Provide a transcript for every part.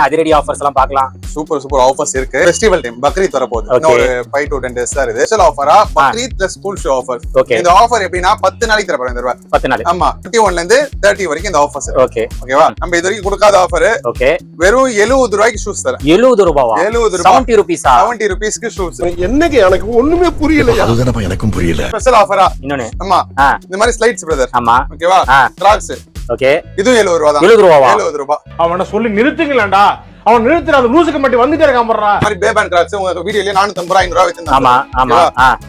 அதிரடி ஆஃபர்ஸ் எல்லாம் பார்க்கலாம். சூப்பர் ஆஃபர்ஸ் இருக்கு. ஃபெஸ்டிவல் டைம் பக்ரீத் வரப்போகுது. ஒரு 5 to 10 days தான் இது. ஸ்பெஷல் ஆஃபரா Bakrid plus school show offer. இந்த ஆஃபர் எப்படின்னா 10 நாளைக்கு தர போறேன் இந்த ரூபாய். 10 நாள். ஆமா 21 ல இருந்து 30 வரைக்கும் இந்த ஆஃபர்ஸ். ஓகேவா? நம்ம இது வரைக்கும் கொடுக்காத ஆஃபர். வெறும் 70 ரூபாய்க்கு ஷூஸ் தரேன். 70 ரூபாயா? 70 70 ரூபீஸா? 70 ரூபீஸ்க்கு ஷூஸ். என்னங்க எனக்கு ஒண்ணுமே புரியல. அதுதானப்பா எனக்கும் புரியல. ஸ்பெஷல் ஆஃபரா இன்னொன்னு. ஆமா இந்த மாதிரி ஸ்லைட்ஸ் பிரதர். ஆமா ஓகேவா? கிராக்ஸ். ஓகே இது 70 ரூபாய் தான். 70 ரூபாயா? 70 ரூபாய். அவன சொல்லி நிறுத்துங்களேன்டா. அவன் நிறுத்துற அந்த லூசுக்கு மட்டும் வந்துட்டே இருக்கான் பண்றா. மாதிரி பேபன் கிராக்ஸ் உங்க வீடியோல 450 ரூபாய் 500 ரூபாய் வச்சிருந்தாங்க. ஆமா ஆமா.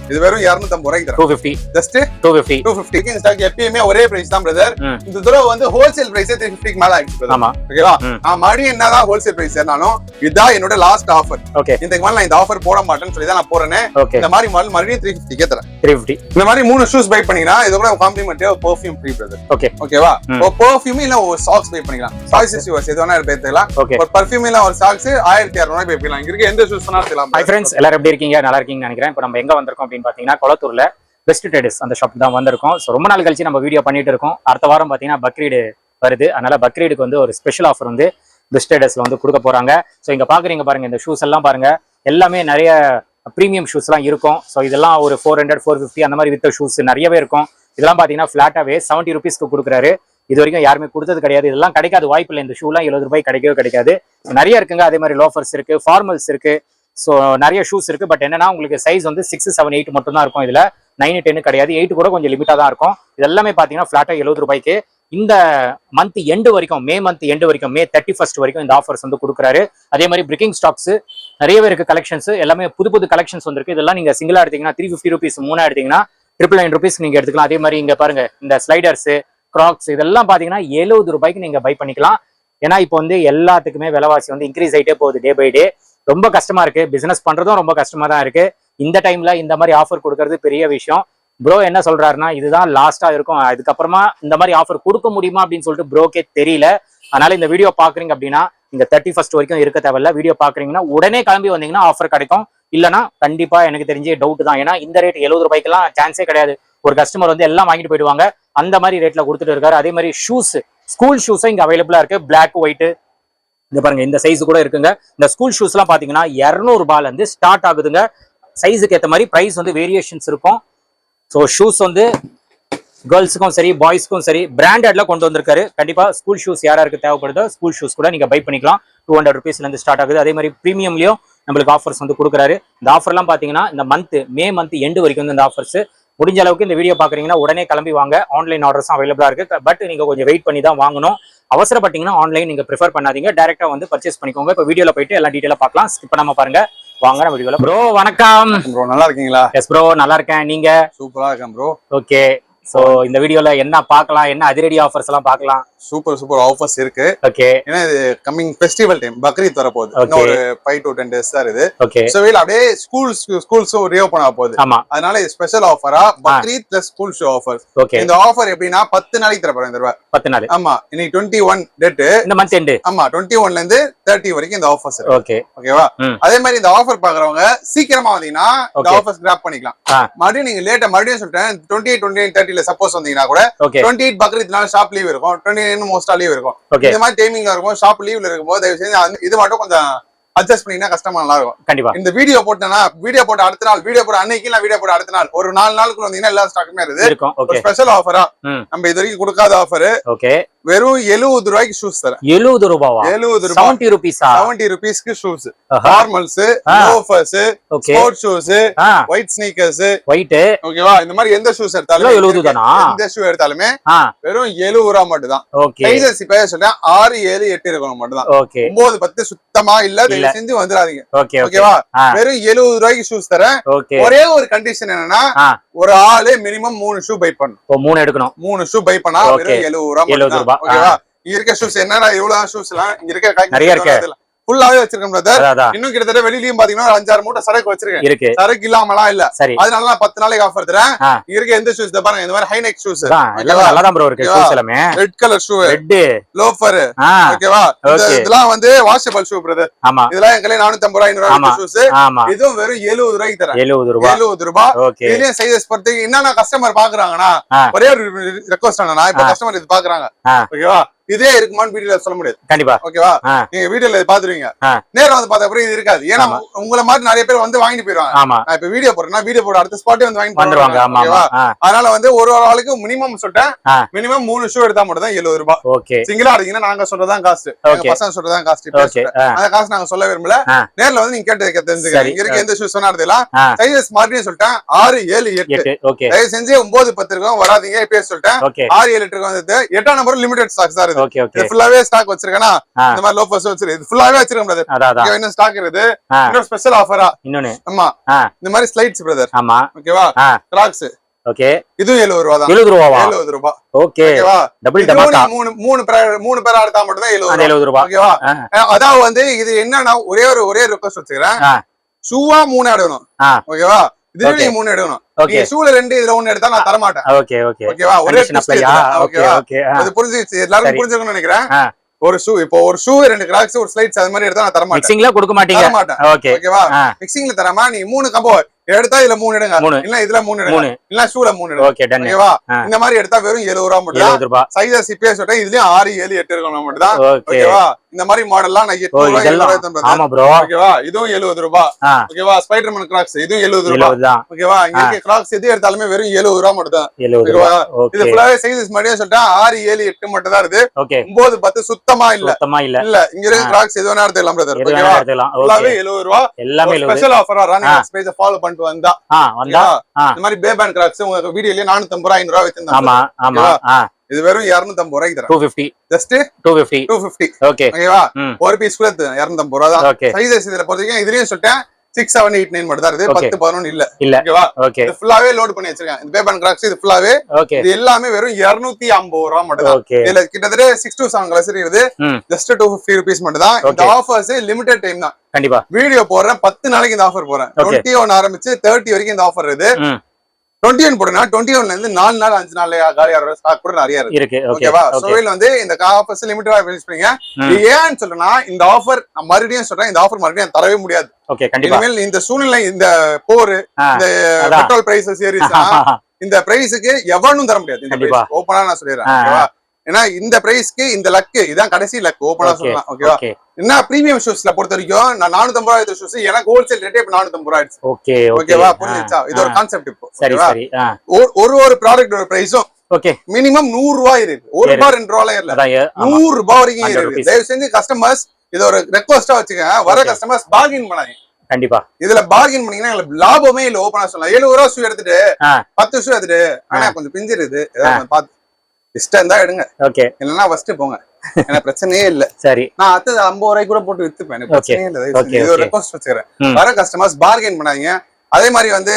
இது வெறும் 250 ரூபாய்க்கு தரேன். 250. ஜஸ்ட் 250. 250 க்கு ஸ்டாக் எப்பயுமே ஒரே பிரைஸ் தான் பிரதர். இந்த தடவை வந்து ஹோல்சேல் பிரைஸ் 350 க்கு மேல ஆயிடுச்சு பிரதர். ஆமா ஓகேவா? நான் மறுபடியும் என்னதான் ஹோல்சேல் பிரைஸ் ஏறனாலும் இதான் என்னோட லாஸ்ட் ஆஃபர். ஓகே. இந்த மாதிரி நான் இந்த ஆஃபர் போட மாட்டேன்னு சொல்லி தான் நான் போறேனே. இந்த மாதிரி மாடல் மறுபடியும் 350 க்கு தரேன். 350. இந்த மாதிரி 3 ஷூஸ் பை பண்ணீங்கன்னா இது கூட compliment perfume free brother. Okay. ஓகேவா? ஒரு பெர்ஃப்யூம் இல்ல ஒரு சாக்ஸ் பை பண்ணிக்கலாம். சாய்ஸஸ் யுவர்ஸ் எது வேணா எடுத்துக்கலாம். ஒரு பெர்ஃப்யூம் இல்ல ஒரு சாக்ஸ் 1200 ரூபாய் பே பண்ணலாம். இங்க இருக்க எந்த ஷூஸ் வேணாலும் எடுத்துக்கலாம். ஹை फ्रेंड्स, எல்லாரும் எப்படி இருக்கீங்க? நல்லா இருக்கீங்கன்னு நினைக்கிறேன். இப்போ நம்ம எங்க வந்திருக்கோம் அப்படின்னு பாத்தீங்கன்னா கொளத்தூர்ல பெஸ்ட் ட்ரேடர்ஸ் அந்த ஷாப் தான் வந்திருக்கோம். ஸோ ரொம்ப நாள் கழிச்சு நம்ம வீடியோ பண்ணிட்டு இருக்கோம். அடுத்த வாரம் பாத்தீங்கன்னா பக்ரீடு வருது. அதனால பக்ரீடுக்கு வந்து ஒரு ஸ்பெஷல் ஆஃபர் வந்து பெஸ்ட் ட்ரேடர்ஸ்ல வந்து கொடுக்க போறாங்க. ஸோ இங்க பாக்குறீங்க பாருங்க, இந்த ஷூஸ் எல்லாம் பாருங்க, எல்லாமே நிறைய ப்ரீமியம் ஷூஸ் எல்லாம் இருக்கும். ஸோ இதெல்லாம் ஒரு 400 450 அந்த மாதிரி வித்த ஷூஸ் நிறையவே இருக்கும். இதெல்லாம் பாத்தீங்கன்னா ஃபிளாட்டாவே 70 ரூபீஸ்க்கு கொடுக்குறாரு. இது வரைக்கும் யாருமே கொடுத்தது கிடையாது. இதெல்லாம் கிடைக்காது, வாய்ப்பு இல்லை. இந்த ஷூலாம் 70 ரூபாய் கிடைக்கவே கிடைக்காது. நிறைய இருக்குங்க. அதே மாதிரி லோஃபர்ஸ் இருக்கு, ஃபார்மல்ஸ் இருக்கு. ஸோ நிறைய ஷூஸ் இருக்கு. பட் என்னன்னா உங்களுக்கு சைஸ் வந்து 6, 7, 8 மட்டும் தான் இருக்கும். இதுல 9, 10 கிடையாது. 8 கூட கொஞ்சம் லிமிட்டா தான் இருக்கும். இது எல்லாமே பாத்தீங்கன்னா ஃபிளாட்டா 70 ரூபாய்க்கு இந்த மந்த் எண்டு வரைக்கும், மே மந்த் எண்டு வரைக்கும், மே 31 வரைக்கும் இந்த ஆஃபர்ஸ் வந்து கொடுக்குறாரு. அதே மாதிரி பிரிக்கிங் ஸ்டாக்ஸ் நிறையவே இருக்கு. கலெக்ஷன்ஸ் எல்லாமே புது கலெக்ஷன்ஸ் வந்திருக்கு. இதெல்லாம் நீங்க சிங்கிளா எடுத்தீங்கன்னா 350 ரூபீஸ், 3 எடுத்தீங்கன்னா 999 ரூபீஸ் நீங்க எடுத்துக்கலாம். அதே மாதிரி இங்க பாருங்க, இந்த ஸ்லைடர்ஸ், கிராக்ஸ் இதெல்லாம் பாத்தீங்கன்னா 70 ரூபாய்க்கு நீங்க பை பண்ணிக்கலாம். ஏன்னா இப்போ வந்து எல்லாத்துக்குமே விலைவாசி வந்து இன்க்ரீஸ் ஆகிட்டே போகுது டே பை டே. ரொம்ப கஷ்டமா இருக்கு, பிசினஸ் பண்றதும் ரொம்ப கஷ்டமா தான் இருக்கு. இந்த டைம்ல இந்த மாதிரி ஆஃபர் கொடுக்கறது பெரிய விஷயம். ப்ரோ என்ன சொல்றாருன்னா இதுதான் லாஸ்டா இருக்கும், அதுக்கப்புறமா இந்த மாதிரி ஆஃபர் கொடுக்க முடியுமா அப்படின்னு சொல்லிட்டு ப்ரோக்கே தெரியல. அதனால இந்த வீடியோ பாக்குறீங்க அப்படின்னா இந்த 31 வரைக்கும் இருக்க தேவையில்ல. வீடியோ பாக்குறீங்கன்னா உடனே கிளம்பி வந்தீங்கன்னா ஆஃபர் கிடைக்கும். இல்லைன்னா கண்டிப்பா எனக்கு தெரிஞ்ச டவுட் தான். ஏன்னா இந்த ரேட் 70 ரூபாய்க்கெல்லாம் சான்ஸே கிடையாது. ஒரு கஸ்டமர் வந்து எல்லாம் வாங்கிட்டு போயிடுவாங்க. அந்த மாதிரி ரேட்ல கொடுத்துட்டு இருக்காரு. அதே மாதிரி ஷூஸ், ஸ்கூல் ஷூஸும் இங்க அவைலபிளா இருக்கு. பிளாக், ஒயிட், இந்த பாருங்க இந்த சைஸ் கூட இருக்குங்க. இந்த ஸ்கூல் ஷூஸ் எல்லாம் பாத்தீங்கன்னா 200 ரூபாயில இருந்து ஸ்டார்ட் ஆகுதுங்க. சைஸுக்கு ஏற்ற மாதிரி பிரைஸ் வந்து வேரியேஷன்ஸ் இருக்கும். ஸோ ஷூஸ் வந்து கேர்ள்ஸுக்கும் சரி, பாய்ஸ்க்கும் சரி பிராண்டட்ல கொண்டு வந்திருக்காரு. கண்டிப்பா ஸ்கூல் ஷூஸ் யாருக்கு தேவைப்படுதோ ஸ்கூல் ஷூஸ் கூட நீங்க பை பண்ணிக்கலாம். 200 ரூபீஸ்ல இருந்து ஸ்டார்ட் ஆகுது. அதே மாதிரி பிரீமியம்லயும் நம்மளுக்கு ஆஃபர்ஸ் வந்து கொடுக்குறாரு. இந்த ஆஃபர் எல்லாம் பாத்தீங்கன்னா இந்த மே மந்த் எண்டு வரைக்கும் வந்து இந்த ஆஃபர்ஸ். முடிஞ்ச அளவுக்கு இந்த வீடியோ பாக்குறீங்கன்னா உடனே கிளம்பி வாங்க. ஆன்லைன் ஆர்டர்ஸும் அவைலபிளா இருக்கு. பட் நீங்க கொஞ்சம் வெயிட் பண்ணி தான் வாங்கணும். அவசரப்பட்டீங்கன்னா ஆன்லைன் நீங்க ப்ரிஃபர் பண்ணாதீங்க, டைரக்டா வந்து பர்ச்சேஸ் பண்ணிக்கோங்க. இப்போ வீடியோல போயிட்டு எல்லாம் டீடைலா பார்க்கலாம். ஸ்கிப் பண்ணாம பாருங்க. வாங்க நம்ம வீடியோல. ப்ரோ வணக்கம். ப்ரோ நல்லா இருக்கீங்களா? எஸ் ப்ரோ நல்லா இருக்கேன். நீங்க? சூப்பரா இருக்கேன் ப்ரோ. ஓகே. சோ இந்த வீடியோல என்ன பார்க்கலாம், என்ன அதிரடி ஆஃபர்ஸ் எல்லாம் பார்க்கலாம்? சூப்பர் ஆஃபர்ஸ் இருக்கு. ஓகே. ஏன்னா இது கமிங் ஃபெஸ்டிவல் டைம் பக்ரீத் வரப்போகுது. ஒரு 5 to 10 days தான் இது. ஓகே. சோ வீல அப்படியே ஸ்கூல்ஸும் ரீஓபன் ஆக போகுது. ஆமா. அதனால இது ஸ்பெஷல் ஆஃபரா Bakrid plus school show offer. Okay. இந்த ஆஃபர் எப்படின்னா 10 நாளைக்கு தர போறேன் இந்த ரூபாய். 10 நாள். ஆமா இன்னைக்கு 21 டேட், இந்த மந்த் எண்ட். ஆமா 21 ல இருந்து 30 வரைக்கும் இந்த ஆஃபர்ஸ். ஓகே. ஓகேவா? அதே மாதிரி இந்த ஆஃபர் பாக்குறவங்க சீக்கிரமா வந்தீங்கன்னா இந்த ஆஃபர்ஸ் கிராப் பண்ணிக்கலாம். மறுபடியும் நீங்க லேட்டா மறுபடியும் சொல்றேன் 28, 29, 30 ல சப்போஸ் வந்தீங்கன்னா கூட 28 பக்ரீத்னால ஷாப் லீவ் இருக்கும், 29 மோஸ்டா லீவ் இருக்கும். இந்த மாதிரி டைமிங்ல இருக்கும், ஷாப் லீவ்ல இருக்கும்போது தயவு செஞ்சு இது மட்டும் கொஞ்சம் அட்ஜஸ்ட் பண்ணீங்கன்னா கஷ்டமா நல்லா இருக்கும். கண்டிப்பா இந்த வீடியோ போட்டேன்னா வீடியோ போட்ட அடுத்த நாள், வீடியோ போட அன்னைக்கு இல்ல வீடியோ போட அடுத்த நாள், ஒரு 4 நாளுக்குள்ள வந்தீங்கன்னா எல்லா ஸ்டாக்குமே இருக்கும். ஒரு ஸ்பெஷல் ஆஃபரா நம்ம இது வரைக்கும் கொடுக்காத ஆஃபர். ஓகே. வெறும் 70 ரூபாய்க்கு ஷூஸ் தரேன். 70 ரூபாவா? 70 ரூபாய். 70 ரூபீஸா? 70 ரூபீஸ்க்கு shoes, formals, loafers, sports shoes, white sneakers, white. ஓகேவா? இந்த மாதிரி எந்த ஷூஸ் எடுத்தாலும் 70 தானா? எந்த ஷூ எடுத்தாலுமே வெறும் 70 ரூபாய் மட்டும் தான். ஓகே. சைஸஸ் இப்ப சொல்றேன் 6, 7, 8 இருக்கணும் மட்டும் தான். ஓகே. 9, 10 சுத்தமா இல்ல, தயவு செஞ்சு வந்துடாதீங்க. ஓகேவா? வெறும் 70 ரூபாய்க்கு ஷூஸ் தரேன். ஒரே ஒரு கண்டிஷன் என்னன்னா ஒரு ஆளு மினிமம் 3 ஷூ பை பண்ணணும். 3 எடுக்கணும். 3 ஷூ பை பண்ணா வெறும் 70 ரூபாய். ஓகேவா? இங்க இருக்க ஷூஸ் என்னடா இவ்வளவு ஷூஸ் எல்லாம் இங்க இருக்க நிறைய இருக்கு. ஃபுல்லாவே வச்சிருக்கேன் பிரதர். இன்னும் கிட்டத்தட்ட வெளியிலயும் பாத்தீங்கன்னா 5-6 மூட்டை சரக்கு வச்சிருக்கேன். சரக்கு இல்லாமலாம் இல்ல. அதனால நான் 10 நாளைக்கு ஆஃபர் தரேன். இங்க இருக்க எந்த ஷூஸ் பாருங்க, இந்த மாதிரி ஹை நெக் ஷூஸ் நல்லாதான் ப்ரோ இருக்கு. ஷூஸ் எல்லாமே red colour shoe, red loafer. ஓகேவா? இதெல்லாம் வந்து வாஷபிள் ஷூ பிரதர். ஆமா. இதெல்லாம் எங்களே 450 ரூபாய் 500 ரூபாய் ஷூஸ். இதுவும் வெறும் 70 ரூபாய்க்கு தரேன். 70 ரூபாய். இதுலயும் சைஸஸ் பொறுத்து என்னன்னா கஸ்டமர் பாக்குறாங்கன்னா ஒரே ஒரு ரெக்வெஸ்ட் ஆனா இப்ப கஸ்டமர் இது பாக்குறாங்க. ஓகேவா? இதே இருக்குமான்னு வீடியோல சொல்ல முடியாது கண்டிப்பா. ஓகேவா? நீங்க வீடியோல பாத்துருவீங்க, நேரம் வந்து பார்த்த அப்புறம் இது இருக்காது. ஏன்னா உங்களை மாதிரி நிறைய பேர் வந்து வாங்கிட்டு போயிருவாங்க. நான் இப்ப வீடியோ போடுறேன்னா வீடியோ போட அடுத்த ஸ்பாட்டே வந்து வாங்கிட்டு வந்துருவாங்க. ஓகேவா? அதனால வந்து ஒரு ஆளுக்கு மினிமம் சொல்லிட்டேன், மினிமம் 3 ஷூ எடுத்தா மட்டும் தான் 70 ரூபாய். ஓகே. சிங்கிளா எடுத்தீங்கன்னா நாங்க சொல்றதான் காஸ்ட், பசங்க சொல்றதான் காஸ்ட். அந்த காசு நாங்க சொல்ல விரும்பல. நேர்ல வந்து நீங்க கேட்டு தெரிஞ்சுக்கலாம். இங்க இருக்க எந்த ஷூ சொன்னா எடுத்துக்கலாம். சைஸஸ் மார்டின் சொல்லிட்டேன் 6, 7, 8. ஓகே. தயவு செஞ்சு 9, 10 இருக்கும் வராதீங்க. இப்பயே சொல்லிட்டேன் 6, 7, 8 வந்து 8ஆம் நம்பர் லிமிடெட் ஸ்டாக்ஸ் தான் இருக்கு. இது ஃபுல்லாவே ஸ்டாக் வச்சிருக்கேனா, இந்த மாதிரி லோஃபர்ஸ் வச்சிருக்கு. இது ஃபுல்லாவே வச்சிருக்கேன் பிரதர். இங்க என்ன ஸ்டாக் இருக்குது, இன்னொரு ஸ்பெஷல் ஆஃபரா இன்னொன்னு. ஆமா, இந்த மாதிரி ஸ்லைட்ஸ் பிரதர். ஆமா, ஓகேவா? கிராக்ஸ். ஓகே. இதுவும் 70 ரூபாய் தான். 70 ரூபாவா? 70 ரூபாய். ஓகே. ஓகேவா? டபுள் டமாக்கா. மூணு பேர் எடுத்தா மட்டும் தான் 70 ரூபாய். ஓகேவா? அதாவது வந்து இது என்னன்னா ஒரே ரிக்வெஸ்ட் வச்சுக்கிறேன். ஷூவா 3 எடுக்கணும். ஓகேவா? இதுல நீங்க 3 எடுக்கணும். நீங்க ஷூல 2 இதுல 1 எடுத்தா நான் தர மாட்டேன். Okay okay. ஓகேவா? ஒரே ஓகேவா? அது புரிஞ்சிச்சு, எல்லாரும் புரிஞ்சுக்கணும்னு நினைக்கிறேன். ஒரு ஷூ, இப்போ ஒரு ஷூ 2 கிராக்ஸ் ஒரு ஸ்லைட்ஸ் அது மாதிரி எடுத்தா நான் தர மாட்டேன். மிக்சிங்ல கொடுக்க மாட்டீங்க? தர மாட்டேன். ஓகே. ஓகேவா? மிக்சிங்ல தராமா நீ 3 கம்போ எடுத்தா இதுல 3 எடுங்க, இல்ல இதுல 3 எடுங்க, இல்ல ஷூல 3 எடுங்க. Okay done. ஓகேவா? இந்த மாதிரி எடுத்தா வெறும் 70 ரூபாய் மட்டும் தான். 70 ரூபாய். சைஸஸ் இப்பே சொல்றேன், இதுலயும் 6, 7, 8 இருக்கணும் மட்டும் தான். ஓகேவா? இந்த மாதிரி மாடல்லாம் நான் 8 ரூபாய். ஆமா ப்ரோ. ஓகேவா? இதுவும் 70 ரூபாய். ஓகேவா? ஸ்பைடர்மேன் கிராக்ஸ் இதுவும் 70 ரூபாய். ஓகேவா? இங்க இருக்க கிராக்ஸ் எது எடுத்தாலுமே வெறும் 70 ரூபாய் மட்டும் தான். ஓகேவா? இது ஃபுல்லாவே சைஸஸ் மாடியா சொல்றேன் 6, 7, 8 மட்டும் தான் இருக்கு. 9, 10 சுத்தமா இல்ல. இல்ல இங்க இருக்க கிராக்ஸ் எது வேணா எடுத்துக்கலாம் பிரதர். ஓகேவா? ஃபுல்லாவே 70 ரூபாய். எல்லாமே ஸ்பெஷல் ஆஃபரா ராணி ஸ்பேஸ் ஃபாலோ பண்ணிட்டு வந்தா இந்த மாதிரி பேபேண்ட் கிராக்ஸ் உங்க வீடியோலயே 450 ரூபாய் 500 ரூபாய் வித்திருந்தாங்க. ஆமா ஆமா. இது வெறும் 250 ரூபாய்க்கு தரேன். 250 ஜஸ்ட் 250. ஓகே. ஓகேவா? ஒரு பீஸ் கூட 250 ரூபாய் தான். சைஸஸ் இதுல பொறுத்தவரைக்கும் இதுலயும் சொல்லிட்டேன் 6, 7, 8, 9 மட்டும் தான் இருக்கு. 10, 11 இல்ல. ஓகேவா? இது ஃபுல்லாவே லோட் பண்ணி வச்சிருக்கேன். இந்த பேபேண்ட் கிராக்ஸ் இது ஃபுல்லாவே இது எல்லாமே வெறும் 250 ரூபாய் மட்டும் தான். இதுல கிட்டத்தட்ட 6 to 7 கலர்ஸ் இருக்குது. ஜஸ்ட் 250 rupees மட்டும் தான். இந்த ஆஃபர்ஸ் லிமிடெட் டைம் தான். கண்டிப்பா வீடியோ போடுறேன் 10 நாளைக்கு இந்த ஆஃபர் போறேன். 21 ஆரம்பிச்சு 30 வரைக்கும் இந்த ஆஃபர் இருக்குது. 21 போடுனா 21ல இருந்து 4 நாள் 5 நாள் காலியாகிற ஸ்டாக் கூட நிறைய இருக்கு. ஓகேவா? சோவில் வந்து இந்த ஆஃபர்ஸ் லிமிட்டடா யூஸ் பண்ணீங்க. ஏன்னு சொல்றேன்னா இந்த ஆஃபர் நான் மறுபடியும் சொல்றேன், இந்த ஆஃபர் மறுபடியும் தரவே முடியாது. ஓகே கண்டிப்பா. இனிமேல் இந்த சூழ்நிலை இந்த போர் இந்த பெட்ரோல் பிரைசஸ் ஏறிச்சுனா இந்த பிரைஸ்க்கு எவனும் தர முடியாது. இந்த பிரைஸ் ஓபனா நான் சொல்லிடுறேன். ஓகேவா? ஏன்னா இந்த பிரைஸ்க்கு இந்த லக்கு இதான் கடைசி லக் ஓபனா சொல்லலாம். ஓகேவா? என்ன பிரீமியம் ஷூஸ்ல பொறுத்த வரைக்கும் நான் 450 ரூபாய் ஷூஸ் எனக்கு ஹோல்சேல் ரேட்டே இப்ப 450 ரூபாய் ஆயிடுச்சு. ஓகே ஓகேவா? புரிஞ்சுச்சா? இது ஒரு கான்செப்ட். இப்போ ஒரு ப்ராடக்ட் ஒரு பிரைஸும் ஓகே மினிமம் 100 ரூபாய் இருக்கு. 1 ரூபாய் 2 ரூபாய் இல்ல 100 ரூபாய் வரைக்கும் இருக்கு. தயவு செஞ்சு கஸ்டமர்ஸ் இது ஒரு ரெக்வெஸ்டா வச்சுக்க, வர கஸ்டமர்ஸ் பார்கின் பண்ணாங்க. கண்டிப்பா இதுல பார்கின் பண்ணீங்கன்னா எங்களுக்கு லாபமே இல்ல. ஓபனா சொல்லலாம் 70 ரூபாய் ஷூ எடுத்துட்டு 10 ஷூ எடுத்துட்டு ஆனா கொஞ்சம் பிஞ்சிருது பாத்து இஷ்டம் தான் எடுங்க. ஓகே இல்லன்னா ஃபர்ஸ்ட் போங்க, எனக்கு பிரச்சனையே இல்ல. சரி நான் அடுத்து 50 ரூபாய் கூட போட்டு வித்துப்பேன், எனக்கு பிரச்சனையே இல்ல. இது ஒரு ரெக்வெஸ்ட் வச்சுக்கிறேன். வர கஸ்டமர்ஸ் பார்கெயின் பண்ணாதீங்க. அதே மாதிரி வந்து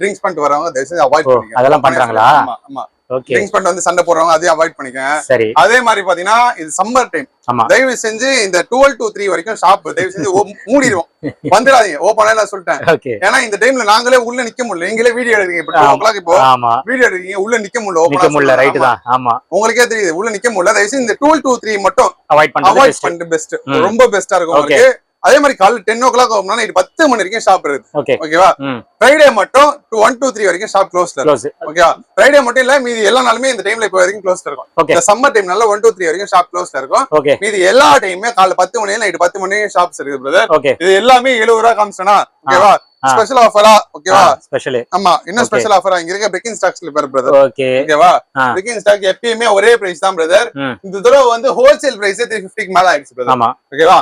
ட்ரிங்க்ஸ் பண்ணிட்டு வரவங்க தயவு செஞ்சு அவாய்ட் பண்ணுங்க. அதெல்லாம் பண்றாங்களா? ஆமா ஆமா. ஓகே ட்ரிங்க்ஸ் பண்ணிட்டு வந்து சண்டை போடுறவங்க அதையும் அவாய்ட் பண்ணிக்கங்க. சரி அதே மாதிரி பாத்தீங்கன்னா இது சம்மர் டைம். தயவு செஞ்சு இந்த 12 to 3 வரைக்கும் ஷாப் தயவு செஞ்சு மூடிடுவோம், வந்துடாதீங்க. ஓபனா நான் சொல்லிட்டேன். ஏன்னா இந்த டைம்ல நாங்களே உள்ள நிக்க முடியல. நீங்களே வீடியோ எடுக்கீங்க, இப்போ 2 o'clock இப்போ வீடியோ எடுக்கீங்க, உள்ள நிக்க முடியல. ஓபனா ரைட் தான். ஆமா உங்களுக்கே தெரியுது உள்ள நிக்க முடியல. தயவு செஞ்சு இந்த 12 to 3 மட்டும் அவாய்ட் பண்ணிட்டு பெஸ்ட், ரொம்ப பெஸ்டா இருக்கும் உங்களுக்கு. அதே மாதிரி காலைல 10 o'clock ஓபனா நைட் 10 மணி வரைக்கும் ஷாப் இருக்கு. ஓகேவா? ஃப்ரைடே மட்டும் 1 to 3 வரைக்கும் ஷாப் க்ளோஸ்ல இருக்கு. ஓகேவா? ஃப்ரைடே மட்டும் இல்ல மீதி எல்லா நாளுமே இந்த டைம்ல இப்போ வரைக்கும் க்ளோஸ்ல இருக்கும். இந்த சம்மர் டைம்னால 1 to 3 வரைக்கும் ஷாப் க்ளோஸ்ல இருக்கும். மீதி எல்லா டைமுமே காலைல 10 மணி நைட் 10 மணி ஷாப்ஸ் இருக்கு பிரதர். இது எல்லாமே 70 ரூபாய் காமிச்சனா. ஓகேவா? ஸ்பெஷல் ஆஃபரா. ஓகேவா? ஸ்பெஷல் ஆமா இன்னும் ஸ்பெஷல் ஆஃபரா இங்க இருக்க பிரெக்கிங் ஸ்டாக்ஸ்ல பேர் பிரதர். ஓகேவா? பிரெக்கிங் ஸ்டாக் எப்பயுமே ஒரே பிரைஸ் தான் பிரதர். இந்த தடவை வந்து ஹோல்சேல் பிரைஸ் 350க்கு மேல ஆயிடுச்சு பிரதர். ஓகேவா?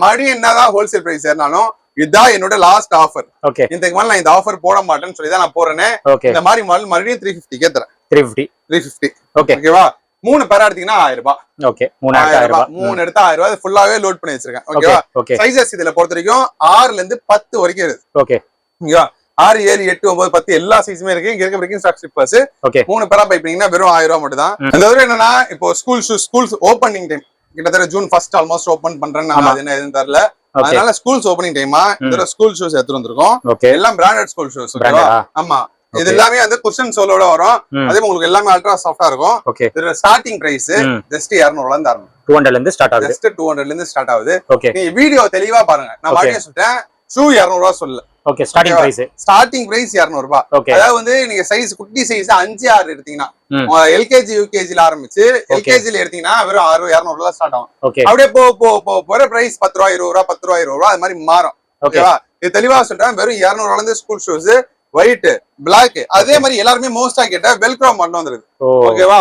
மறுபடியும் என்னதான் ஹோல்சேல் பிரைஸ் ஏறினாலும் இதுதான் என்னோட லாஸ்ட் ஆஃபர். இதுக்கு மேல நான் இந்த ஆஃபர் போட மாட்டேன்னு சொல்லி தான் நான் போறேனே. இந்த மாதிரி மாடல் மறுபடியும் 350க்கே தரேன். 350 ஓகேவா? 3 பேரா எடுத்தீங்கன்னா 1000 ரூபாய். ஓகே 3000 ரூபாய். 3 எடுத்தா 1000 ரூபாய். ஃபுல்லாவே லோட் பண்ணி வச்சிருக்கேன். ஓகேவா? சைஸஸ் இதுல பொறுத்த வரைக்கும் 6ல இருந்து 10 வரைக்கும் இருக்கு. ஓகே ஓகேவா? 6, 7, 8, 9, 10 எல்லா சைஸுமே இருக்கு. இங்க இருக்க பிரெக்கிங் ஸ்டாக் ஸ்லிப்பர்ஸ் 3 பேரா பை பண்ணீங்கன்னா வெறும் 1000 ரூபாய் மட்டும் தான். இந்த தடவை என்னன்னா இப்போ ஸ்கூல்ஸ் ஓபனிங் டைம் கிட்டத்தட்ட ஜூன் 1 ஆல்மோஸ்ட் ஓபன் பண்றேன்னு அது என்ன எதுன்னு தெரியல. அதனால ஸ்கூல்ஸ் ஓபனிங் டைமா இந்த ஸ்கூல் ஷூஸ் எடுத்து வந்திருக்கோம். எல்லாம் பிராண்டட் ஸ்கூல் ஷூஸ். ஆமா இது எல்லாமே வந்து குஷன் சோலோட வரும். அதே உங்களுக்கு எல்லாமே அல்ட்ரா சாஃப்டா இருக்கும். இதோட ஸ்டார்டிங் பிரைஸ் ஜஸ்ட் 200 ல இருந்து ஆரம்பிக்கும். 200 ல இருந்து ஸ்டார்ட் ஆகுது. ஜஸ்ட் 200 ல இருந்து ஸ்டார்ட் ஆகுது. நீங்க வீடியோ தெளிவா பாருங்க. நான் மறுபடியும் சொல்றேன் ஷூ 200 ரூபாய் சொல்லல. ஓகே ஸ்டார்டிங் பிரைஸ் 200 ரூபாய். அதாவது வந்து நீங்க சைஸ் குட்டி சைஸ் 5 6 எடுத்தீங்கன்னா எல்கேஜி யூகேஜில ஆரம்பிச்சு எல்கேஜில எடுத்தீங்கன்னா வெறும் 200 ரூபாய் ஸ்டார்ட் ஆகும். அப்படியே போற பிரைஸ் 10 ரூபாய் 20 ரூபாய் 10 ரூபாய் 20 ரூபாய் அது மாதிரி மாறும். ஓகேவா? இது தெளிவா சொல்றேன். வெறும் 200 ரூபாய்ல இருந்து ஸ்கூல் ஷூஸ் ஒயிட் பிளாக் அதே மாதிரி எல்லாருமே மோஸ்டா கேட்ட வெல்க்ரோ மட்டும் வந்துருது. ஓகேவா?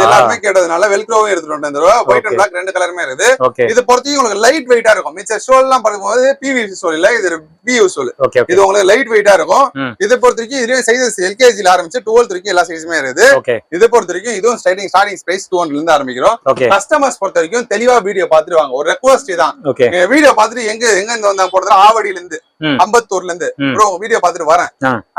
எல்லாருமே கேட்டதுனால வெல்க்ரோவும் எடுத்துட்டு வந்துருவா. ஒயிட் அண்ட் பிளாக் 2 கலருமே இருக்குது. இது பொறுத்தவரைக்கும் உங்களுக்கு லைட் வெயிட்டா இருக்கும். மிச்ச சோல் எல்லாம் பார்க்கும்போது பிவிசி சோல் இல்ல, இது பியூ சோல். இது உங்களுக்கு லைட் வெயிட்டா இருக்கும். இதை பொறுத்த வரைக்கும் இதுலயும் சைஸஸ் எல்கேஜில ஆரம்பிச்சு 12th வரைக்கும் எல்லா சைஸுமே இருக்குது. இதை பொறுத்த வரைக்கும் இதுவும் ஸ்டார்டிங் பிரைஸ் 200 இருந்து ஆரம்பிக்கிறோம். கஸ்டமர்ஸ் பொறுத்த வரைக்கும் தெளிவா வீடியோ பாத்துட்டு வாங்க. ஒரு ரெக்வஸ்ட் தான், வீடியோ பாத்துட்டு எங்க இருந்து வந்தா போடுறது ஆவடியில இருந்து அம்பத்தூர்ல இருந்து ப்ரோ வீடியோ பாத்துட்டு வரேன்.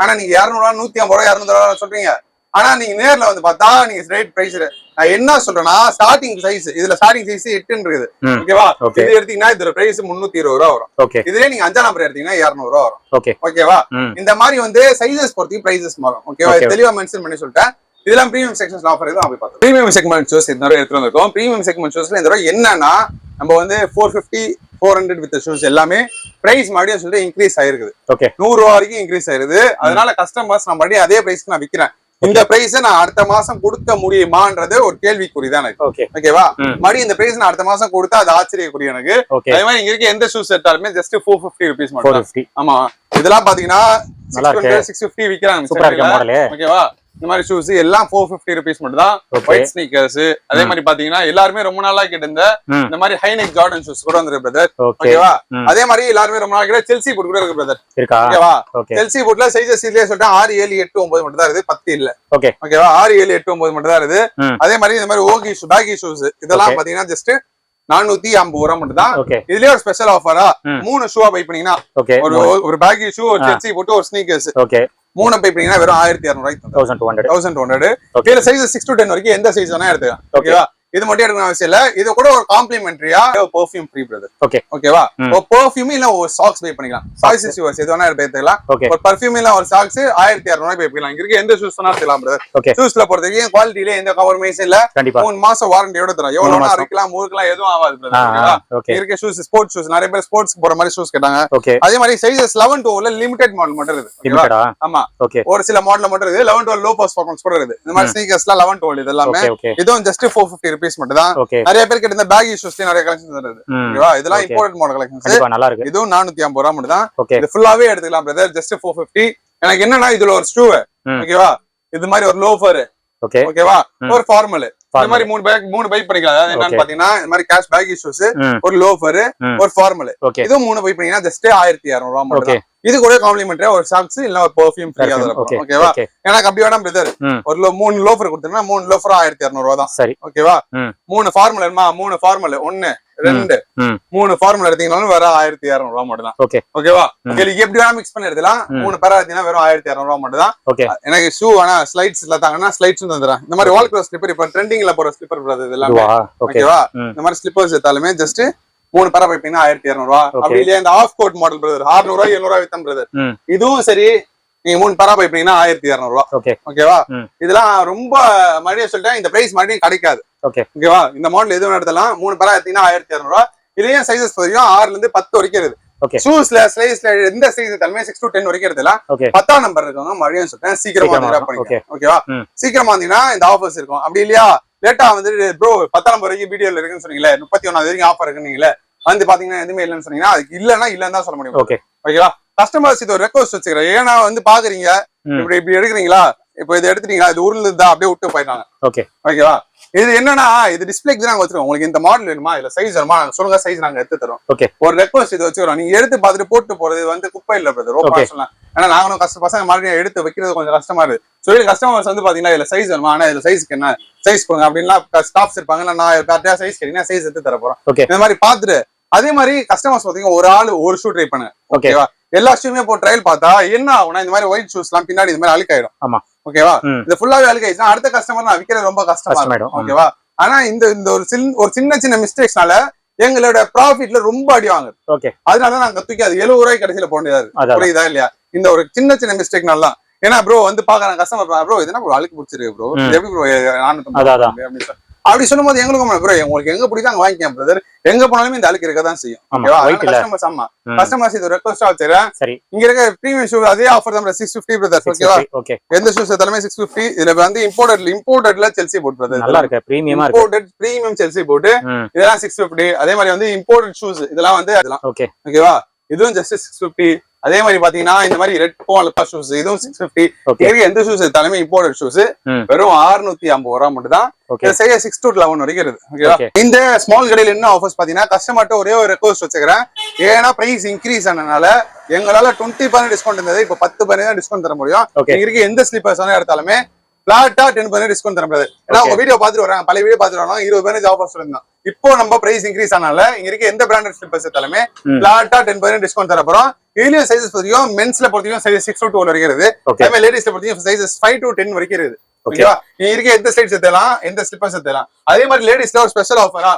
ஆனா நீங்க 200 ரூபாய் 150 ரூபாய் 200 ரூபாய் சொல்றீங்க. ஆனா நீங்க நேர்ல வந்து பார்த்தா நீங்க ரேட் பிரைஸ் நான் என்ன சொல்றேன்னா ஸ்டார்டிங் சைஸ் இதுல ஸ்டார்டிங் சைஸ் 8 இருக்குது. ஓகேவா? இது எடுத்தீங்கன்னா இதோட பிரைஸ் 320 ரூபாய் வரும். இதுல நீங்க 5ஆம் நம்பர் எடுத்தீங்கன்னா 200 ரூபாய் வரும். ஓகேவா? இந்த மாதிரி வந்து சைஸஸ் பொறுத்து பிரைசஸ் மாறும். ஓகேவா? தெளிவா மென்ஷன் பண்ணி சொல்லிட்டேன். இதெல்லாம் பிரீமியம் செக்ஷன்ஸ்ல ஆஃபர் எதுவும் அப்படி பார்த்தோம். பிரீமியம் செக்மெண்ட் ஷூஸ் இந்த தடவை எடுத்துட்டு வந்திருக்கோம். பிரீமியம் செக்மெண்ட் ஷூஸ்ல இந்த தடவை என்னன்னா நம்ம வந்து 450 400 வித் ஷூஸ் எல்லாமே பிரைஸ் மறுபடியும் சொல்லிட்டு இன்க்ரீஸ் ஆயிருக்குது. 100 ரூபாய் வரைக்கும் இன்க்ரீஸ் ஆயிருது. அதனால கஸ்டமர்ஸ் நான் மறுபடியும் அதே பிரைஸ்க்கு நான் விக்கிறேன். இந்த பிரைஸ் நான் அடுத்த மாசம் கொடுக்க முடியுமான்றது ஒரு கேள்விக்குறிதான் எனக்கு. ஓகேவா? மறுபடியும் இந்த பிரைஸ் நான் அடுத்த மாசம் கொடுத்தா அது ஆச்சரியக்குரிய எனக்கு. அதே மாதிரி இங்க இருக்க எந்த ஷூஸ் எடுத்தாலுமே ஜஸ்ட் 450 ருபீஸ் மட்டும். ஆமா, இதெல்லாம் பாத்தீங்கன்னா 650 விக்கிறாங்க. ஓகேவா? இந்த மாதிரி ஷூஸ் எல்லாம் 450 ருபீஸ் மட்டும் தான். ஒயிட் ஸ்னீக்கர்ஸ் அதே மாதிரி பாத்தீங்கன்னா எல்லாருமே ரொம்ப நாளா கேட்டு இந்த மாதிரி ஹைநெக் ஜார்டன் ஷூஸ் கூட வந்துருக்கு பிரதர். ஓகேவா? அதே மாதிரி எல்லாருமே ரொம்ப நாளா கேட்ட செல்சி பூட் கூட இருக்கு பிரதர். ஓகேவா? செல்சி பூட்ல சைஸஸ் இதுலயே சொல்லிட்டேன் 6 7 8 9 மட்டும் தான் இருக்குது. 10 இல்ல. ஓகேவா? 6 7 8 9 மட்டும் தான் இருக்குது. அதே மாதிரி இந்த மாதிரி ஓகி பேகி ஷூஸ் இதெல்லாம் பாத்தீங்கன்னா ஜஸ்ட் 450 ரூபாய் மட்டும் தான். இதுலயே ஒரு ஸ்பெஷல் ஆஃபரா 3 ஷூவா பை பண்ணீங்கன்னா ஒரு பேகி ஷூ ஒரு செல்சி போட்டு ஒரு ஸ்னீக்கர்ஸ் 3 பை பண்ணீங்கன்னா வெறும் 1200 ரூபாய்க்கு 1200. இதுல சைஸ் 6 to 10 வரைக்கும் எந்த சைஸ் வேணா எடுத்துக்கலாம். ஓகேவா? இது மட்டும் எடுக்கணும் அவசியம் இல்ல. இது கூட ஒரு காம்ப்ளிமெண்டரியா பெர்ஃபியூம் ஃப்ரீ பிரதர். ஓகேவா? ஒரு பெர்ஃபியூம் இல்ல ஒரு சாக்ஸ் பை பண்ணிக்கலாம். சாக்ஸ் யூஸ் எது வேணா எடுத்துக்கலாம். ஒரு பெர்ஃபியூம் இல்ல ஒரு சாக்ஸ் 1200 ரூபாய் பை பண்ணிக்கலாம். இங்க இருக்க எந்த ஷூஸ் வேணா எடுத்துக்கலாம் பிரதர். ஷூஸ்ல பொறுத்த வரைக்கும் குவாலிட்டில எந்த காம்ப்ரமைஸும் இல்ல. 3 மாசம் வாரண்டியோட தரோம். எவ்வளவு வேணா இருக்கலாம், முறுக்கலாம் எதுவும் ஆகாது பிரதர். இருக்க ஷூஸ் ஸ்போர்ட்ஸ் ஷூஸ் நிறைய பேர் ஸ்போர்ட்ஸ்க்கு போற மாதிரி ஷூஸ் கேட்டாங்க. அதே மாதிரி சைஸஸ் 11 to 12 லிமிடெட் மாடல் மட்டும் இருக்கு. ஆமா, ஒரு சில மாடல் மட்டும் இருக்கு. 11 to 12 லோ பர்ஃபார்மன்ஸ் கூட இருக்கு. இந்த மாதிரி ஸ்னீக்கர்ஸ்லாம் 11 to 12 இதெல்லாமே இதுவும் ஜஸ்ட் 450 ருபீஸ் மட்டும் தான். நிறைய பேர் கிட்ட இந்த பேகி ஷூஸ்ல நிறைய கலெக்ஷன்ஸ் வருது. ஓகேவா? இதெல்லாம் இம்போர்ட்டட் மாடல் கலெக்ஷன்ஸ். நல்லா இருக்கு. இதுவும் 450 ரூபாய் மட்டும் தான். இது ஃபுல்லாவே எடுத்துக்கலாம் பிரதர். ஜஸ்ட் 450. எனக்கு என்னன்னா இதுல ஒரு ஷூ, ஓகேவா, இது மாதிரி ஒரு லோஃபர், ஓகேவா, ஒரு ஃபார்மல், இந்த மாதிரி 3 பை பண்ணிக்கலாம். அதாவது என்னன்னு பாத்தீங்கன்னா இந்த மாதிரி கேஷ் பேகி ஷூஸ், ஒரு லோஃபர், ஒரு ஃபார்மல், இதுவும் 3 பை பண்ணீங்கன்னா ஜஸ்ட் 1200 ரூபாய் மட்டும் தான். இது கூட காம்ப்ளிமெண்டரியா ஒரு சாக்ஸ் இல்ல ஒரு பெர்ஃபியூம் ஃப்ரீயா இருக்கும். ஓகேவா? எனக்கு அப்படி வேணாம் பிரதர். ஒரு 3 லோஃபர் கொடுத்தீங்கன்னா 3 லோஃபர் 1200 ரூபாய் தான். சரி, ஓகேவா? 3 ஃபார்மல் வேணுமா? 3 ஃபார்மல் 1 2 3 ஃபார்மல் எடுத்தீங்கனாலும் வேற 1200 ரூபாய் மட்டும் தான். ஓகேவா? உங்களுக்கு எப்படி வேணா மிக்ஸ் பண்ணி எடுக்கலாம். 3 பேரா எடுத்தீங்கன்னா வெறும் 1200 ரூபாய் மட்டும் தான். எனக்கு ஷூ வேணா ஸ்லைட்ஸ் இல்லாதாங்கன்னா ஸ்லைட்ஸ் தந்துறேன். இந்த மாதிரி வால் கிராஸ் ஸ்லிப்பர் இப்ப ட்ரெண்டிங்ல போற ஸ்லிப்பர் பிரதர் இதெல்லாம். ஓகேவா? இந்த மாதிரி ஸ்லிப்பர்ஸ் எடுத்தாலுமே ஜஸ்ட் 3 பேரா பைப்பீங்கன்னா 1200 ரூபாய். அப்படி இல்லையா இந்த ஆஃப் கோட் மாடல் பிரதர் 600 ரூபாய் 700 ரூபாய் வித்தம் பிரதர். இதுவும் சரி, நீங்க 3 பேரா பைப்பீங்கன்னா 1200 ரூபாய். ஓகேவா? இதெல்லாம் ரொம்ப மறுபடியும் சொல்லிட்டேன், இந்த பிரைஸ் மறுபடியும் கிடைக்காது. ஓகேவா? இந்த மாடல் எதுவும் எடுத்தலாம். 3 பேரா எடுத்தீங்கன்னா 1200 ரூபாய். இதுலயே சைஸஸ் வரைக்கும் 6ல இருந்து 10 வரைக்கும் இருக்குது. ஷூஸ்ல ஸ்லைஸ்ல எந்த சைஸ் எடுத்தாலுமே 6 to 10 வரைக்கும் எடுத்தலாம். 10ஆம் நம்பர் இருக்கவங்க மறுபடியும் சொல்லிட்டேன் சீக்கிரமா பண்ணிக்கலாம். ஓகேவா? சீக்கிரமா வந்தீங்கன்னா இந்த ஆஃபர்ஸ் இருக்கும். அப்படி இல்லையா லேட்டா வந்து ப்ரோ 10ஆம் நம்பர் வரைக்கும் வீடியோல இருக்குன்னு சொன்னீங்களே, 31ஆவது வரைக்கும் ஆஃபர் இருக்குன்னீங்களே, வந்து பாத்தீங்கன்னா எதுவுமே இல்லைன்னு சொன்னீங்கன்னா அதுக்கு இல்லன்னா இல்லன்னு தான் சொல்ல முடியும். ஓகேவா? கஸ்டமர்ஸ் இது ஒரு ரெக்வஸ்ட் வச்சுக்கிறேன். ஏன்னா வந்து பாக்குறீங்க இப்படி எடுக்கிறீங்களா, இப்ப இது எடுத்துட்டீங்களா, இது ஊர்ல இருந்தா அப்படியே விட்டு போயிட்டாங்க. ஓகேவா? இது என்னன்னா இது டிஸ்பிளேக்கு நாங்க வச்சிருக்கோம். உங்களுக்கு இந்த மாடல் வேணுமா, இல்ல சைஸ் வேணுமா சொல்லுங்க, சைஸ் நாங்க எடுத்து தரோம். ஒரு ரெக்வஸ்ட் இது வச்சுக்கிறோம். நீங்க எடுத்து பாத்துட்டு போட்டு போறது வந்து குப்பை இல்ல பிரதர். ரொம்ப சொல்லலாம். ஏன்னா நாங்களும் பசங்க மறுபடியும் எடுத்து வைக்கிறது கொஞ்சம் கஷ்டமா இருக்கு. சொல்லி கஸ்டமர்ஸ் வந்து பாத்தீங்கன்னா இதுல சைஸ் வேணுமா, ஆனா இதுல சைஸ்க்கு என்ன சைஸ் கொடுங்க அப்படின்னா ஸ்டாஃப்ஸ் இருப்பாங்க. நான் யார்கிட்டயா சைஸ் கேட்டீங்கன்னா சைஸ் எடுத்து தர போறோம். இந்த மாதிரி பாத்துட்டு அதே மாதிரி கஸ்டமர்ஸ் பாத்தீங்கன்னா ஒரு ஆள் ஒரு ஷூ ட்ரை பண்ணுங்க. ஓகேவா? எல்லா ஷூமே இப்போ ட்ரையல் பார்த்தா என்ன ஆகும்னா இந்த மாதிரி ஒயிட் ஷூஸ் எல்லாம் பின்னாடி இந்த மாதிரி அழுக்காயிடும். ஆமா, ஓகேவா? இது ஃபுல்லாவே அழுக்காயிடுச்சுன்னா அடுத்த கஸ்டமர் நான் விற்கிறது ரொம்ப கஷ்டமாயிடும். ஓகேவா? ஆனா இந்த ஒரு சின்ன மிஸ்டேக்ஸ்னால எங்களோட ப்ராஃபிட்ல ரொம்ப அடி வாங்குது. அதனால நாங்க தூக்கி அது 70 ரூபாய் கடைசியில போனது. புரியுதா இல்லையா? இந்த ஒரு சின்ன மிஸ்டேக்னால ஏன்னா ப்ரோ வந்து பாக்குறாங்க கஸ்டமர், ப்ரோ இதுனா ப்ரோ அழுக்கு பிடிச்சிருக்கு ப்ரோ, எப்படி ப்ரோ 450 அப்படின்னு அப்படி சொல்லும்போது எங்களுக்கும் ப்ரோ உங்களுக்கு எங்க பிடிக்கும் அங்க வாங்கிக்கலாம் பிரதர். எங்க போனாலுமே இந்த அழுக்கு இருக்கதான் செய்யும். ஓகேவா? கஸ்டமர்ஸ் ஆமா கஸ்டமர்ஸ் இது ரெக்வஸ்டா வச்சிரேன். இங்க இருக்க பிரீமியம் ஷூ அதே ஆஃபர் தான் 650 பிரதர். ஓகேவா? எந்த ஷூஸ் எடுத்தாலுமே 650. இதுல வந்து இம்போர்ட்டட்ல செல்சி போட் பிரதர். நல்லா இருக்கு பிரீமியமா இருக்கு. இம்போர்ட்டட் பிரீமியம் செல்சி போட் இதெல்லாம் 650. அதே மாதிரி வந்து இம்போர்ட்டட் ஷூஸ் இதெல்லாம் வந்து அதெல்லாம் ஓகேவா? இதுவும் ஜஸ்ட் 650. அதே மாதிரி பாத்தீங்கன்னா இந்த மாதிரி ரெட் போலப்பா ஷூஸ் இதுவும் 650. எந்த ஷூஸ் எடுத்தாலுமே இம்போர்ட்டட் ஷூஸ் வெறும் 650 ரூபா மட்டும் தான். 6 to 11 வரைக்கும் இருக்கு. ஓகேவா? இந்த ஸ்மால் கடையில என்ன ஆஃபர்ஸ் பாத்தீங்கன்னா கஸ்டமர்ட்ட ஒரே ஒரு ரெக்வஸ்ட் வச்சுக்கிறேன். ஏன்னா பிரைஸ் இன்க்ரீஸ் ஆனனால எங்களால 20% டிஸ்கவுண்ட் இருந்தது இப்ப 10% தான் டிஸ்கவுண்ட் தர முடியும். இங்க இருக்க எந்த ஸ்லீப்பர்ஸ் எடுத்தாலுமே பிளாட்டா 10% டிஸ்கவுண்ட் தர முடியாது. ஏன்னா உங்க வீடியோ பாத்துட்டு வராங்க, பழைய வீடியோ பாத்துட்டு வராங்க 20% ஆஃபர்ஸ் இருந்தா. இப்போ நம்ம பிரைஸ் இன்க்ரீஸ் ஆனால இங்க இருக்க எந்த பிராண்டட் ஸ்லிப்பர்ஸ் எடுத்தாலுமே பிளாட்டா 10% டிஸ்கவுண்ட் தர போறோம். இதுலயும் சைஸஸ் பொறுத்தையும் மென்ஸ்ல பொறுத்தையும் சைஸ் 6 to 12 வரைக்கும் இருக்கு. அதே மாதிரி லேடிஸ்ல பொறுத்தையும் சைஸஸ் 5 to 10 வரைக்கும் இருக்கு. ஓகேவா? நீங்க இருக்க எந்த ஸ்லைட்ஸ் எடுத்தலாம், எந்த ஸ்லிப்பர்ஸ் எடுத்தலாம். அதே மாதிரி லேடிஸ்ல ஒரு ஸ்பெஷல் ஆஃபரா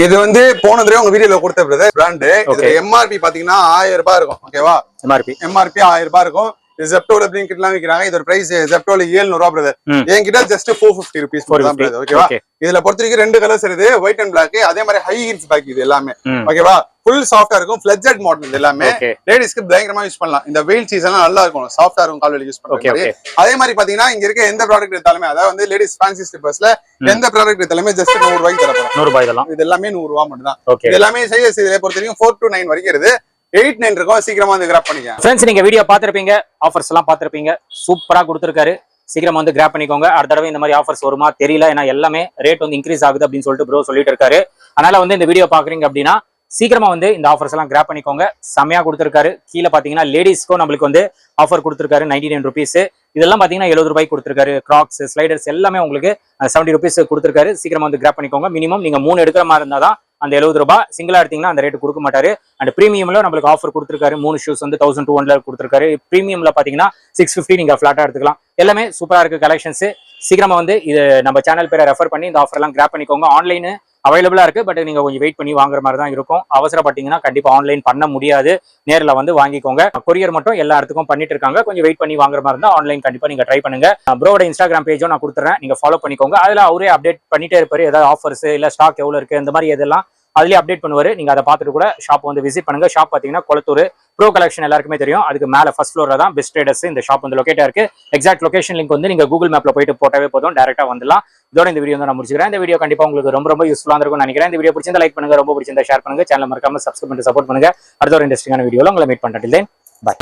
இது வந்து போன தடவை உங்க வீடியோல கொடுத்த பிராண்ட். இது எம்ஆர்பி பாத்தீங்கன்னா 1000 ரூபாய் இருக்கும். ஓகேவா? எம்ஆர்பி 1000 ரூபாய் இருக்கும். ஜெப்டோல பிளிங்கிட் எல்லாம் விக்கிறாங்க. இதோட பிரைஸ் ஜெப்டோல 700 ரூபாய் பிரதர். என்கிட்ட ஜஸ்ட் 450 rupees தான் பிரதர். ஓகேவா? இதுல பொறுத்தவரைக்கும் 2 கலர்ஸ் இருக்கு, ஒயிட் அண்ட் பிளாக். அதே மாதிரி ஹை ஹீல்ஸ் பேக் இது எல்லாமே. ஓகேவா? ஃபுல் சாஃப்டா இருக்கும். ஃபிளட்ஜட் மாடல் இது எல்லாமே. லேடிஸ்க்கு பயங்கரமா யூஸ் பண்ணலாம். இந்த வெயில் சீசன் நல்லா இருக்கும், சாஃப்டா இருக்கும் கால் வலி யூஸ் பண்றது. அதே மாதிரி பாத்தீங்கன்னா இங்க இருக்க எந்த ப்ராடக்ட் எடுத்தாலுமே அதாவது வந்து லேடிஸ் ஃபேன்சி ஸ்லிப்பர்ஸ்ல எந்த ப்ராடக்ட் எடுத்தாலுமே ஜஸ்ட் 100 ரூபாய்க்கு தரப்போம். 100 ரூபாய் இதெல்லாம். இது எல்லாமே 100 ரூபாய் மட்டும் தான். இது எல்லாமே சைஸ் இதுல பொறுத்தவரைக்கும் 4 to 9 வரைக்கும் இருக்கு. 8, 9 இருக்கும். சீக்கிரமா வந்து கிராப் பண்ணிக்க. ஃப்ரெண்ட்ஸ் நீங்க வீடியோ பாத்திருப்பீங்க, ஆஃபர்ஸ் எல்லாம் பாத்திருப்பீங்க. சூப்பரா கொடுத்திருக்காரு. சீக்கிரமா வந்து கிராப் பண்ணிக்கோங்க. அடுத்த தடவை இந்த மாதிரி ஆஃபர்ஸ் வருமா தெரியல. ஏன்னா எல்லாமே ரேட் வந்து இன்க்ரீஸ் ஆகுது அப்படின்னு சொல்லிட்டு ப்ரோ சொல்லிட்டு இருக்காரு. அதனால வந்து இந்த வீடியோ பாக்குறீங்க அப்படின்னா சீக்கிரமா வந்து இந்த ஆஃபர்ஸ் எல்லாம் கிராப் பண்ணிக்கோங்க. செம்மையா கொடுத்திருக்காரு. கீழே பாத்தீங்கன்னா லேடிஸ்க்கும் நம்மளுக்கு வந்து ஆஃபர் கொடுத்திருக்காரு 99 rupees. இதெல்லாம் பாத்தீங்கன்னா 70 ரூபாய்க்கு கொடுத்திருக்காரு. கிராக்ஸ் ஸ்லைடர்ஸ் எல்லாமே உங்களுக்கு 70 rupees கொடுத்திருக்காரு. சீக்கிரமா வந்து கிராப் பண்ணிக்கோங்க. மினிமம் நீங்க 3 எடுக்கிற மாதிரி இருந்தாதான் அந்த 70 ரூபாய். சிங்கிளா எடுத்தீங்கன்னா அந்த ரேட் கொடுக்க மாட்டாரு. அண்ட் பிரீமியம்ல நம்மளுக்கு ஆஃபர் கொடுத்திருக்காரு. 3 ஷூஸ் வந்து 1200 கொடுத்திருக்காரு. பிரீமியம்ல பாத்தீங்கன்னா 650 நீங்க ஃபிளாட்டா எடுத்துக்கலாம். எல்லாமே சூப்பரா இருக்கு கலெக்ஷன்ஸ். சீக்கிரமா வந்து இது நம்ம சேனல் பேரை ரெஃபர் பண்ணி இந்த ஆஃபர் எல்லாம் கிராப் பண்ணிக்கோங்க. ஆன்லைன் அவைலபிளா இருக்கு, பட் நீங்க கொஞ்சம் வெயிட் பண்ணி வாங்குற மாதிரி தான் இருக்கும். அவசரப்பட்டீங்கன்னா கண்டிப்பா ஆன்லைன் பண்ண முடியாது. நேர்ல வந்து வாங்கிக்கோங்க. கொரியர் மட்டும் எல்லா இடத்துக்கும் பண்ணிட்டு இருக்காங்க. கொஞ்சம் வெயிட் பண்ணி வாங்குற மாதிரி இருந்தா ஆன்லைன் கண்டிப்பா நீங்க ட்ரை பண்ணுங்க. ப்ரோட இன்ஸ்டாகிராம் பேஜும் நான் கொடுத்துறேன், நீங்க ஃபாலோ பண்ணிக்கோங்க. அதுல அவரே அப்டேட் பண்ணிட்டே இருப்பாரு. ஏதாவது ஆஃபர்ஸ் இல்ல ஸ்டாக் எவ்வளவு இருக்கு இந்த மாதிரி எதெல்லாம் அதுலயே அப்டேட் பண்ணுவாரு. நீங்க அதை பார்த்துட்டு கூட ஷாப் வந்து விசிட் பண்ணுங்க. ஷாப் பாத்தீங்கன்னா கொளத்தூர் ப்ரோ கலெக்ஷன் எல்லாருக்குமே தெரியும். அதுக்கு மேல ஃபர்ஸ்ட் ஃப்ளோர்ல தான் பெஸ்ட் ட்ரேடர்ஸ் இந்த ஷாப் வந்து லொகேட்டா இருக்கு. எக்ஸாக்ட் லொகேஷன் லிங்க் வந்து நீங்க கூகுள் மேப்ல போயிட்டு போட்டாவே போதும், டைரக்டா வந்துடலாம். இதோட இந்த வீடியோ நான் முடிச்சுக்கிறேன். இந்த வீடியோ கண்டிப்பா உங்களுக்கு ரொம்ப யூஸ்ஃபுல்லா இருக்கும் நினைக்கிறேன். இந்த வீடியோ பிடிச்சிருந்தா லைக் பண்ணுங்க, ரொம்ப பிடிச்சிருந்தா ஷேர் பண்ணுங்க, சேனல் மறக்காம சப்ஸ்கிரைப் பண்ணி சப்போர்ட் பண்ணுங்க. அடுத்த ஒரு இன்ட்ரெஸ்டிங்கான வீடியோல உங்களை மீட் பண்றேன். பை.